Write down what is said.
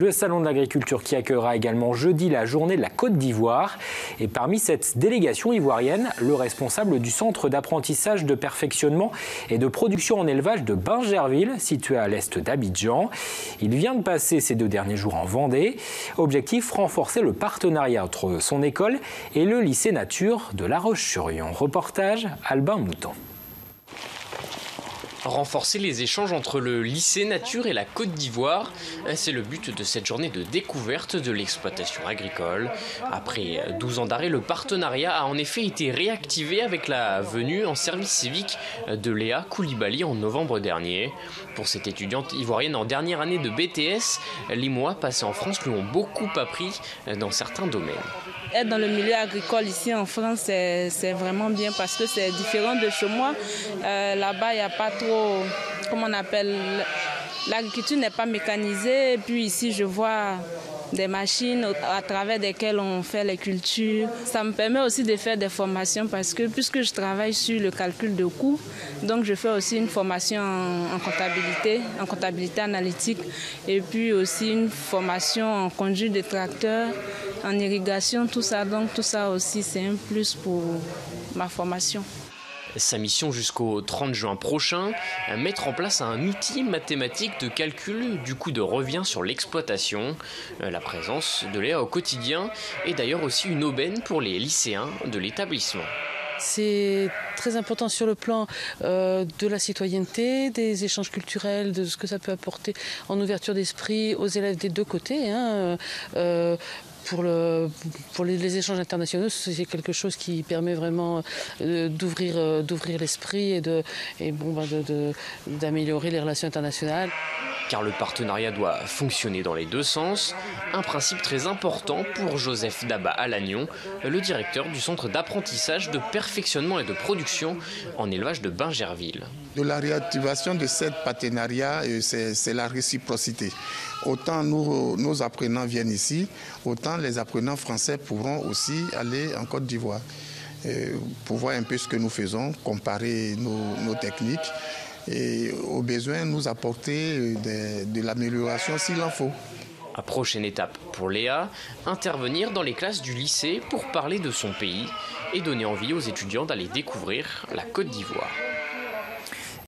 Le salon de l'agriculture qui accueillera également jeudi la journée de la Côte d'Ivoire. Et parmi cette délégation ivoirienne, le responsable du centre d'apprentissage, de perfectionnement et de production en élevage de Bingerville, situé à l'est d'Abidjan. Il vient de passer ces 2 derniers jours en Vendée. Objectif, renforcer le partenariat entre son école et le lycée nature de La Roche-sur-Yon. Reportage, Albin Mouton. Renforcer les échanges entre le lycée nature et la Côte d'Ivoire, c'est le but de cette journée de découverte de l'exploitation agricole. Après 12 ans d'arrêt, le partenariat a en effet été réactivé avec la venue en service civique de Léa Koulibaly en novembre dernier. Pour cette étudiante ivoirienne en dernière année de BTS, les mois passés en France lui ont beaucoup appris dans certains domaines. Être dans le milieu agricole ici en France, c'est vraiment bien parce que c'est différent de chez moi. Là-bas, il n'y a pas trop, comment on appelle, l'agriculture n'est pas mécanisée. Et puis ici, je vois des machines à travers lesquelles on fait les cultures. Ça me permet aussi de faire des formations parce que puisque je travaille sur le calcul de coûts, donc je fais aussi une formation en comptabilité analytique et puis aussi une formation en conduite de tracteur, en irrigation, tout ça. Donc tout ça aussi, c'est un plus pour ma formation. Sa mission jusqu'au 30 juin prochain, mettre en place un outil mathématique de calcul du coût de revient sur l'exploitation. La présence de Léa au quotidien est d'ailleurs aussi une aubaine pour les lycéens de l'établissement. C'est très important sur le plan de la citoyenneté, des échanges culturels, de ce que ça peut apporter en ouverture d'esprit aux élèves des deux côtés. Pour les échanges internationaux, c'est quelque chose qui permet vraiment d'ouvrir l'esprit et d'améliorer les relations internationales. Car le partenariat doit fonctionner dans les deux sens. Un principe très important pour Joseph Daba Alagnon, le directeur du centre d'apprentissage, de perfectionnement et de production en élevage de Bingerville. De la réactivation de ce partenariat, c'est la réciprocité. Autant nos apprenants viennent ici, autant les apprenants français pourront aussi aller en Côte d'Ivoire pour voir un peu ce que nous faisons, comparer nos techniques et au besoin nous apporter de l'amélioration s'il en faut. La prochaine étape pour Léa, intervenir dans les classes du lycée pour parler de son pays et donner envie aux étudiants d'aller découvrir la Côte d'Ivoire.